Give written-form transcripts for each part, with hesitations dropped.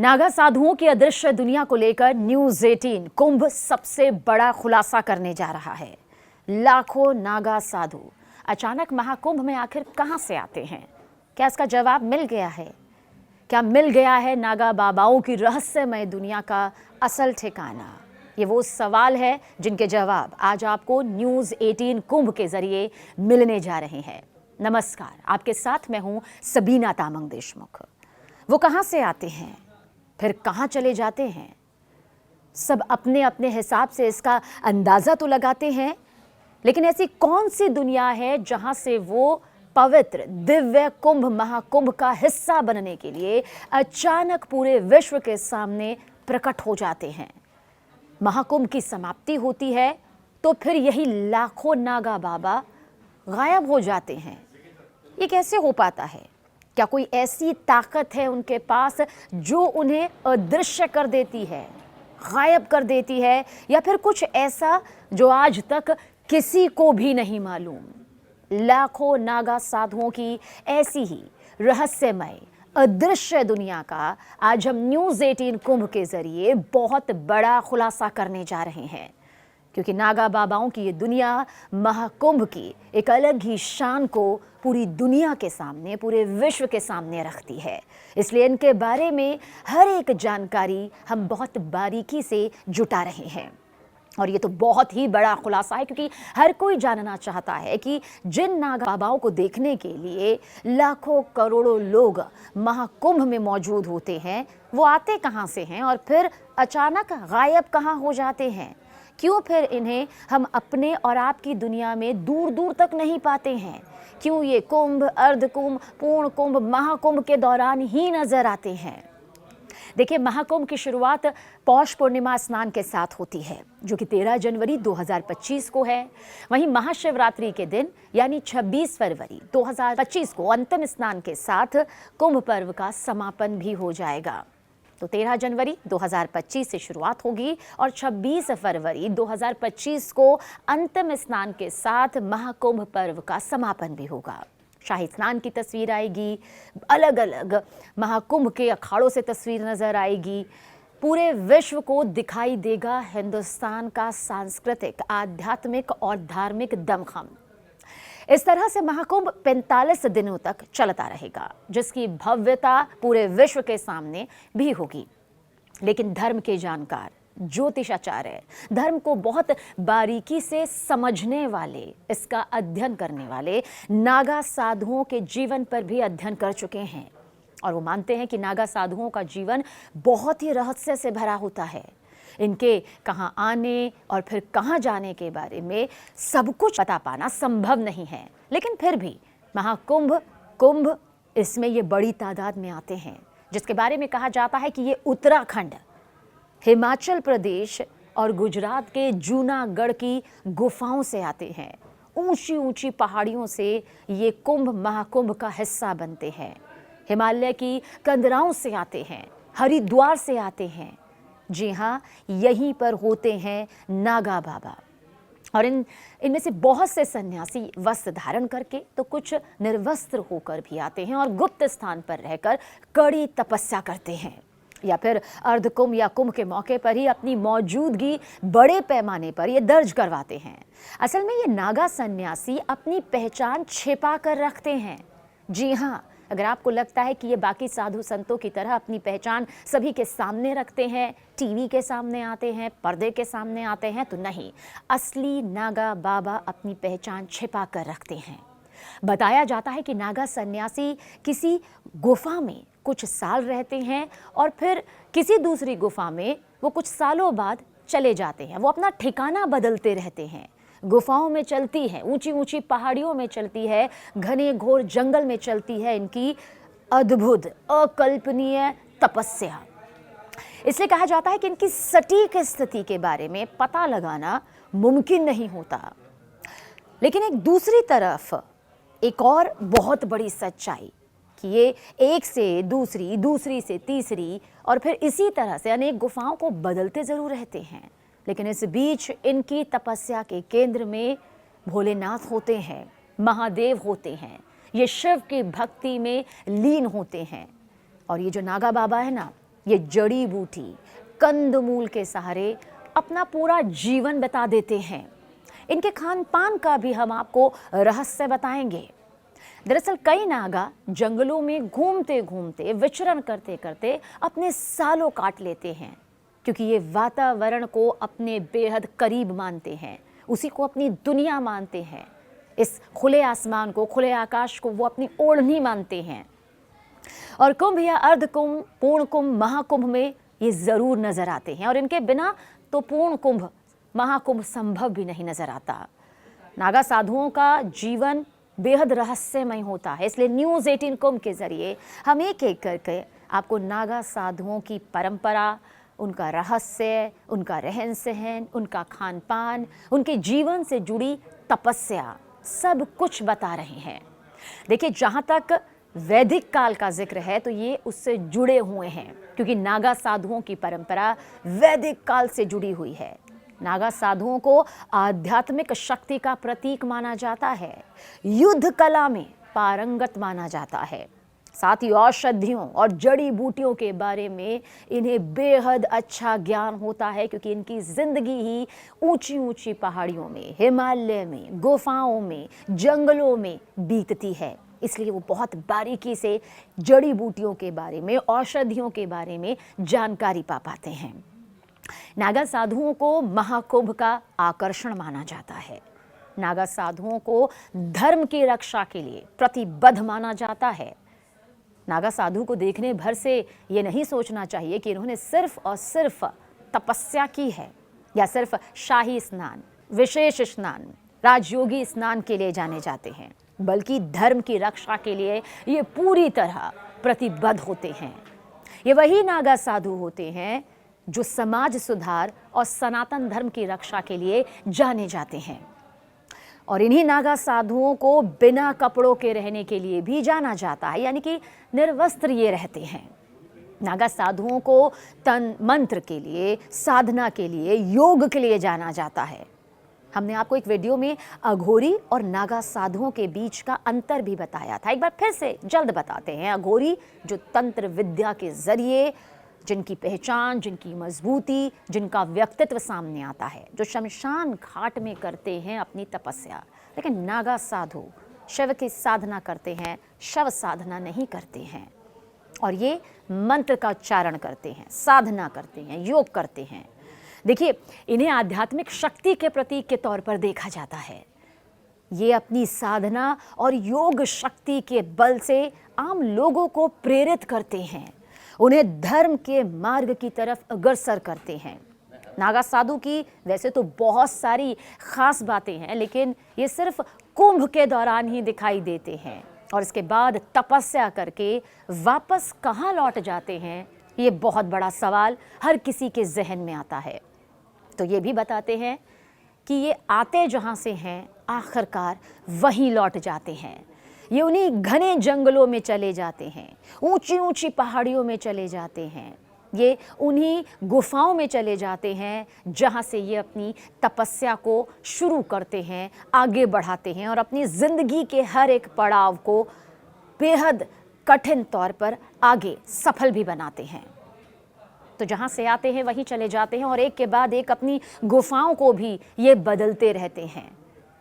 नागा साधुओं की अदृश्य दुनिया को लेकर न्यूज़ 18 कुंभ सबसे बड़ा खुलासा करने जा रहा है। लाखों नागा साधु अचानक महाकुंभ में आखिर कहां से आते हैं? क्या इसका जवाब मिल गया है? क्या मिल गया है नागा बाबाओं की रहस्यमय दुनिया का असल ठिकाना? ये वो सवाल है जिनके जवाब आज आपको न्यूज़ 18 कुंभ के जरिए मिलने जा रहे हैं। नमस्कार, आपके साथ मैं हूं सबीना तामंग देशमुख। वो कहां से आते हैं, फिर कहां चले जाते हैं? सब अपने अपने हिसाब से इसका अंदाजा तो लगाते हैं, लेकिन ऐसी कौन सी दुनिया है जहां से वो पवित्र दिव्य कुंभ महाकुंभ का हिस्सा बनने के लिए अचानक पूरे विश्व के सामने प्रकट हो जाते हैं? महाकुंभ की समाप्ति होती है तो फिर यही लाखों नागा बाबा गायब हो जाते हैं। ये कैसे हो पाता है? क्या कोई ऐसी ताकत है उनके पास जो उन्हें अदृश्य कर देती है, गायब कर देती है, या फिर कुछ ऐसा जो आज तक किसी को भी नहीं मालूम? लाखों नागा साधुओं की ऐसी ही रहस्यमय अदृश्य दुनिया का आज हम न्यूज़ 18 कुंभ के जरिए बहुत बड़ा खुलासा करने जा रहे हैं, क्योंकि नागा बाबाओं की ये दुनिया महाकुंभ की एक अलग ही शान को पूरी दुनिया के सामने, पूरे विश्व के सामने रखती है। इसलिए इनके बारे में हर एक जानकारी हम बहुत बारीकी से जुटा रहे हैं। और ये तो बहुत ही बड़ा खुलासा है, क्योंकि हर कोई जानना चाहता है कि जिन नागा बाबाओं को देखने के लिए लाखों करोड़ों लोग महाकुंभ में मौजूद होते हैं, वो आते कहाँ से हैं और फिर अचानक गायब कहाँ हो जाते हैं? क्यों फिर इन्हें हम अपने और आपकी दुनिया में दूर दूर तक नहीं पाते हैं? क्यों ये कुंभ, अर्धकुंभ, पूर्ण कुंभ, महाकुंभ के दौरान ही नजर आते हैं? देखिए, महाकुंभ की शुरुआत पौष पूर्णिमा स्नान के साथ होती है, जो कि 13 जनवरी 2025 को है। वहीं महाशिवरात्रि के दिन यानी 26 फरवरी 2025 को अंतिम स्नान के साथ कुंभ पर्व का समापन भी हो जाएगा। तो 13 जनवरी 2025 से शुरुआत होगी और 26 फरवरी 2025 को अंतिम स्नान के साथ महाकुंभ पर्व का समापन भी होगा। शाही स्नान की तस्वीर आएगी, अलग अलग महाकुंभ के अखाड़ों से तस्वीर नजर आएगी। पूरे विश्व को दिखाई देगा हिंदुस्तान का सांस्कृतिक, आध्यात्मिक और धार्मिक दमखम। इस तरह से महाकुंभ 45 दिनों तक चलता रहेगा, जिसकी भव्यता पूरे विश्व के सामने भी होगी। लेकिन धर्म के जानकार, ज्योतिषाचार्य, धर्म को बहुत बारीकी से समझने वाले, इसका अध्ययन करने वाले नागा साधुओं के जीवन पर भी अध्ययन कर चुके हैं, और वो मानते हैं कि नागा साधुओं का जीवन बहुत ही रहस्य से भरा होता है। इनके कहाँ आने और फिर कहाँ जाने के बारे में सब कुछ पता पाना संभव नहीं है, लेकिन फिर भी महाकुंभ, कुंभ, इसमें ये बड़ी तादाद में आते हैं, जिसके बारे में कहा जाता है कि ये उत्तराखंड, हिमाचल प्रदेश और गुजरात के जूनागढ़ की गुफाओं से आते हैं। ऊंची ऊंची पहाड़ियों से ये कुंभ महाकुंभ का हिस्सा बनते हैं। हिमालय की कंदराओं से आते हैं, हरिद्वार से आते हैं। जी हाँ, यहीं पर होते हैं नागा बाबा। और इनमें से बहुत से सन्यासी वस्त्र धारण करके, तो कुछ निर्वस्त्र होकर भी आते हैं और गुप्त स्थान पर रहकर कड़ी तपस्या करते हैं, या फिर अर्धकुंभ या कुंभ के मौके पर ही अपनी मौजूदगी बड़े पैमाने पर ये दर्ज करवाते हैं। असल में ये नागा सन्यासी अपनी पहचान छिपा कर रखते हैं। जी हाँ, अगर आपको लगता है कि ये बाकी साधु संतों की तरह अपनी पहचान सभी के सामने रखते हैं, टीवी के सामने आते हैं, पर्दे के सामने आते हैं, तो नहीं, असली नागा बाबा अपनी पहचान छिपा कर रखते हैं। बताया जाता है कि नागा सन्यासी किसी गुफा में कुछ साल रहते हैं और फिर किसी दूसरी गुफा में वो कुछ सालों बाद चले जाते हैं। वो अपना ठिकाना बदलते रहते हैं। गुफाओं में चलती है, ऊंची ऊंची पहाड़ियों में चलती है, घने घोर जंगल में चलती है इनकी अद्भुत, अकल्पनीय तपस्या। इसलिए कहा जाता है कि इनकी सटीक स्थिति के बारे में पता लगाना मुमकिन नहीं होता। लेकिन एक दूसरी तरफ एक और बहुत बड़ी सच्चाई कि ये एक से दूसरी, दूसरी से तीसरी और फिर इसी तरह से अनेक गुफाओं को बदलते जरूर रहते हैं, लेकिन इस बीच इनकी तपस्या के केंद्र में भोलेनाथ होते हैं, महादेव होते हैं। ये शिव की भक्ति में लीन होते हैं। और ये जो नागा बाबा है ना, ये जड़ी बूटी कंदमूल के सहारे अपना पूरा जीवन बिता देते हैं। इनके खान पान का भी हम आपको रहस्य बताएंगे। दरअसल कई नागा जंगलों में घूमते घूमते विचरण करते करते अपने सालों काट लेते हैं, क्योंकि ये वातावरण को अपने बेहद करीब मानते हैं, उसी को अपनी दुनिया मानते हैं। इस खुले आसमान को, खुले आकाश को वो अपनी ओढ़नी मानते हैं। और कुंभ या अर्धकुंभ, पूर्ण कुंभ, महाकुंभ में ये जरूर नजर आते हैं, और इनके बिना तो पूर्ण कुंभ, महाकुंभ संभव भी नहीं नजर आता। नागा साधुओं का जीवन बेहद रहस्यमय होता है, इसलिए न्यूज़ 18 कुंभ के जरिए हम एक एक करके आपको नागा साधुओं की परंपरा, उनका रहस्य, उनका रहन सहन, उनका खान पान, उनके जीवन से जुड़ी तपस्या, सब कुछ बता रहे हैं। देखिए, जहाँ तक वैदिक काल का जिक्र है तो ये उससे जुड़े हुए हैं, क्योंकि नागा साधुओं की परंपरा वैदिक काल से जुड़ी हुई है। नागा साधुओं को आध्यात्मिक शक्ति का प्रतीक माना जाता है, युद्ध कला में पारंगत माना जाता है, साथ ही औषधियों और जड़ी बूटियों के बारे में इन्हें बेहद अच्छा ज्ञान होता है, क्योंकि इनकी जिंदगी ही ऊंची ऊंची पहाड़ियों में, हिमालय में, गुफाओं में, जंगलों में बीतती है। इसलिए वो बहुत बारीकी से जड़ी बूटियों के बारे में, औषधियों के बारे में जानकारी पा पाते हैं। नागा साधुओं को महाकुंभ का आकर्षण माना जाता है। नागा साधुओं को धर्म की रक्षा के लिए प्रतिबद्ध माना जाता है। नागा साधु को देखने भर से ये नहीं सोचना चाहिए कि इन्होंने सिर्फ और सिर्फ तपस्या की है, या सिर्फ शाही स्नान, विशेष स्नान, राजयोगी स्नान के लिए जाने जाते हैं, बल्कि धर्म की रक्षा के लिए ये पूरी तरह प्रतिबद्ध होते हैं। ये वही नागा साधु होते हैं जो समाज सुधार और सनातन धर्म की रक्षा के लिए जाने जाते हैं। और इन्हीं नागा साधुओं को बिना कपड़ों के रहने के लिए भी जाना जाता है, यानी कि निर्वस्त्र ये रहते हैं। नागा साधुओं को तन मंत्र के लिए, साधना के लिए, योग के लिए जाना जाता है। हमने आपको एक वीडियो में अघोरी और नागा साधुओं के बीच का अंतर भी बताया था। एक बार फिर से जल्द बताते हैं। अघोरी जो तंत्र विद्या के जरिए, जिनकी पहचान, जिनकी मजबूती, जिनका व्यक्तित्व सामने आता है, जो शमशान घाट में करते हैं अपनी तपस्या। लेकिन नागा साधु शिव की साधना करते हैं, शव साधना नहीं करते हैं, और ये मंत्र का उच्चारण करते हैं, साधना करते हैं, योग करते हैं। देखिए, इन्हें आध्यात्मिक शक्ति के प्रतीक के तौर पर देखा जाता है। ये अपनी साधना और योग शक्ति के बल से आम लोगों को प्रेरित करते हैं, उन्हें धर्म के मार्ग की तरफ अग्रसर करते हैं। नागा साधु की वैसे तो बहुत सारी खास बातें हैं, लेकिन ये सिर्फ कुंभ के दौरान ही दिखाई देते हैं, और इसके बाद तपस्या करके वापस कहाँ लौट जाते हैं, ये बहुत बड़ा सवाल हर किसी के जहन में आता है। तो ये भी बताते हैं कि ये आते जहाँ से हैं, आखिरकार वहीं लौट जाते हैं। ये उन्हीं घने जंगलों में चले जाते हैं, ऊंची ऊंची पहाड़ियों में चले जाते हैं, ये उन्हीं गुफाओं में चले जाते हैं जहाँ से ये अपनी तपस्या को शुरू करते हैं, आगे बढ़ाते हैं, और अपनी ज़िंदगी के हर एक पड़ाव को बेहद कठिन तौर पर आगे सफल भी बनाते हैं। तो जहाँ से आते हैं वहीं चले जाते हैं, और एक के बाद एक अपनी गुफाओं को भी ये बदलते रहते हैं।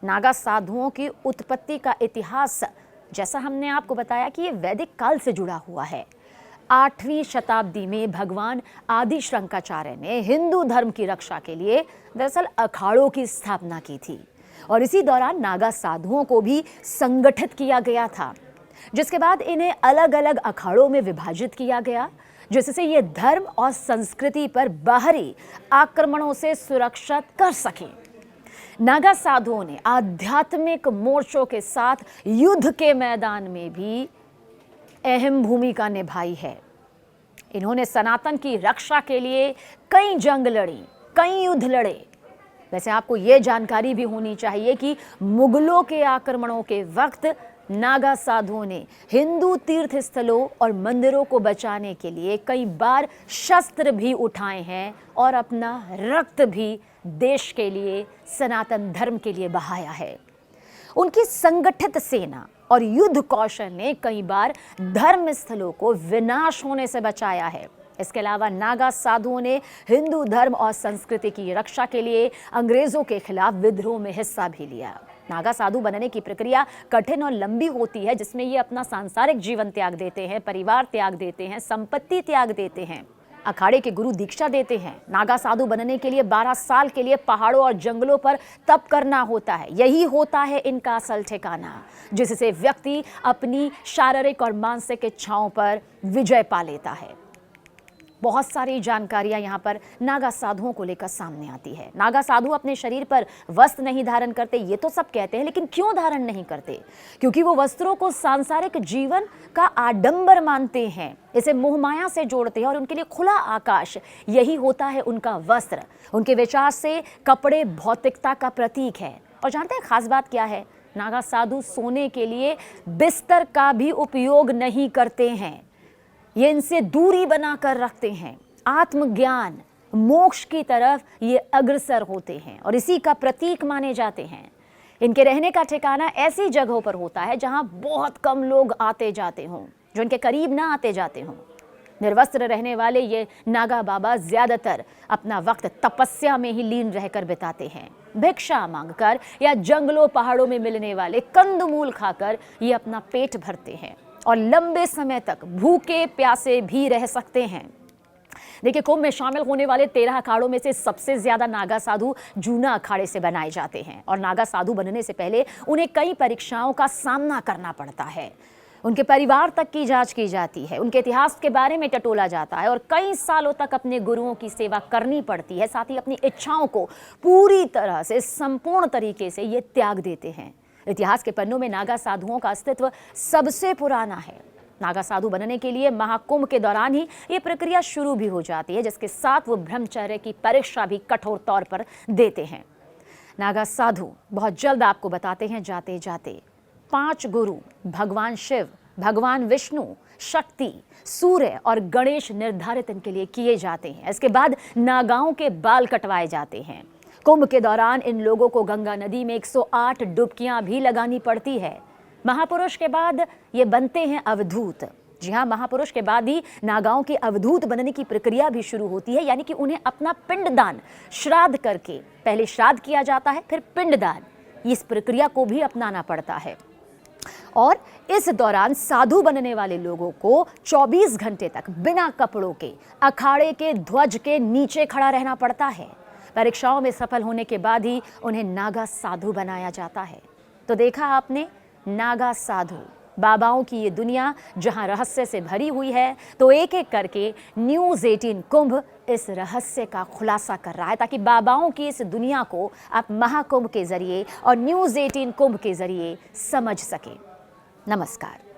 नागा साधुओं की उत्पत्ति का इतिहास, जैसा हमने आपको बताया कि ये वैदिक काल से जुड़ा हुआ है। 8वीं शताब्दी में भगवान आदि शंकराचार्य ने हिंदू धर्म की रक्षा के लिए दरअसल अखाड़ों की स्थापना की थी, और इसी दौरान नागा साधुओं को भी संगठित किया गया था, जिसके बाद इन्हें अलग अलग अखाड़ों में विभाजित किया गया, जिससे ये धर्म और संस्कृति पर बाहरी आक्रमणों से सुरक्षित कर सकें। नागा साधुओं ने आध्यात्मिक मोर्चों के साथ युद्ध के मैदान में भी अहम भूमिका निभाई है। इन्होंने सनातन की रक्षा के लिए कई जंग लड़ी, कई युद्ध लड़े। वैसे आपको ये जानकारी भी होनी चाहिए कि मुगलों के आक्रमणों के वक्त नागा साधुओं ने हिंदू तीर्थ स्थलों और मंदिरों को बचाने के लिए कई बार शस्त्र भी उठाए हैं, और अपना रक्त भी देश के लिए, सनातन धर्म के लिए बहाया है। उनकी संगठित सेना और युद्ध कौशल ने कई बार धर्म स्थलों को विनाश होने से बचाया है। इसके अलावा नागा साधुओं ने हिंदू धर्म और संस्कृति की रक्षा के लिए अंग्रेजों के खिलाफ विद्रोह में हिस्सा भी लिया। नागा साधु बनने की प्रक्रिया कठिन और लंबी होती है, जिसमें ये अपना सांसारिक जीवन त्याग देते हैं, परिवार त्याग देते हैं, संपत्ति त्याग देते हैं, अखाड़े के गुरु दीक्षा देते हैं। नागा साधु बनने के लिए 12 साल के लिए पहाड़ों और जंगलों पर तप करना होता है। यही होता है इनका असल ठिकाना, जिससे व्यक्ति अपनी शारीरिक और मानसिक इच्छाओं पर विजय पा लेता है। बहुत सारी जानकारियां यहाँ पर नागा साधुओं को लेकर सामने आती है। नागा साधु अपने शरीर पर वस्त्र नहीं धारण करते, ये तो सब कहते हैं, लेकिन क्यों धारण नहीं करते? क्योंकि वो वस्त्रों को सांसारिक जीवन का आडंबर मानते हैं, इसे मोहमाया से जोड़ते हैं और उनके लिए खुला आकाश यही होता है उनका वस्त्र। उनके विचार से कपड़े भौतिकता का प्रतीक है। और जानते हैं खास बात क्या है? नागा साधु सोने के लिए बिस्तर का भी उपयोग नहीं करते हैं, ये इनसे दूरी बनाकर रखते हैं। आत्मज्ञान, मोक्ष की तरफ ये अग्रसर होते हैं और इसी का प्रतीक माने जाते हैं। इनके रहने का ठिकाना ऐसी जगहों पर होता है जहां बहुत कम लोग आते जाते हों, जो इनके करीब ना आते जाते हों। निर्वस्त्र रहने वाले ये नागा बाबा ज्यादातर अपना वक्त तपस्या में ही लीन रहकर बिताते हैं। भिक्षा मांगकर या जंगलों पहाड़ों में मिलने वाले कंदमूल खाकर ये अपना पेट भरते हैं और लंबे समय तक भूखे प्यासे भी रह सकते हैं। देखिए, कुंभ में शामिल होने वाले 13 अखाड़ों में से सबसे ज्यादा नागा साधु जूना अखाड़े से बनाए जाते हैं और नागा साधु बनने से पहले उन्हें कई परीक्षाओं का सामना करना पड़ता है। उनके परिवार तक की जांच की जाती है, उनके इतिहास के बारे में टटोला जाता है और कई सालों तक अपने गुरुओं की सेवा करनी पड़ती है। साथ ही अपनी इच्छाओं को पूरी तरह से संपूर्ण तरीके से ये त्याग देते हैं। इतिहास के पन्नों में नागा साधुओं का अस्तित्व सबसे पुराना है। नागा साधु बनने के लिए महाकुंभ के दौरान ही ये प्रक्रिया शुरू भी हो जाती है, जिसके साथ वो ब्रह्मचर्य की परीक्षा भी कठोर तौर पर देते हैं। नागा साधु बहुत जल्द आपको बताते हैं जाते जाते 5 गुरु भगवान शिव, भगवान विष्णु, शक्ति, सूर्य और गणेश निर्धारित इनके लिए किए जाते हैं। इसके बाद नागाओं के बाल कटवाए जाते हैं। कुंभ के दौरान इन लोगों को गंगा नदी में 108 डुबकियां भी लगानी पड़ती है। महापुरुष के बाद ये बनते हैं अवधूत। जी हाँ, महापुरुष के बाद ही नागाओं के अवधूत बनने की प्रक्रिया भी शुरू होती है, यानी कि उन्हें अपना पिंडदान श्राद्ध करके, पहले श्राद्ध किया जाता है फिर पिंडदान, इस प्रक्रिया को भी अपनाना पड़ता है। और इस दौरान साधु बनने वाले लोगों को 24 घंटे तक बिना कपड़ों के अखाड़े के ध्वज के नीचे खड़ा रहना पड़ता है। परीक्षाओं में सफल होने के बाद ही उन्हें नागा साधु बनाया जाता है। तो देखा आपने, नागा साधु बाबाओं की ये दुनिया जहां रहस्य से भरी हुई है, तो एक एक करके न्यूज़ 18 कुंभ इस रहस्य का खुलासा कर रहा है, ताकि बाबाओं की इस दुनिया को आप महाकुंभ के जरिए और न्यूज़ 18 कुंभ के जरिए समझ सकें। नमस्कार।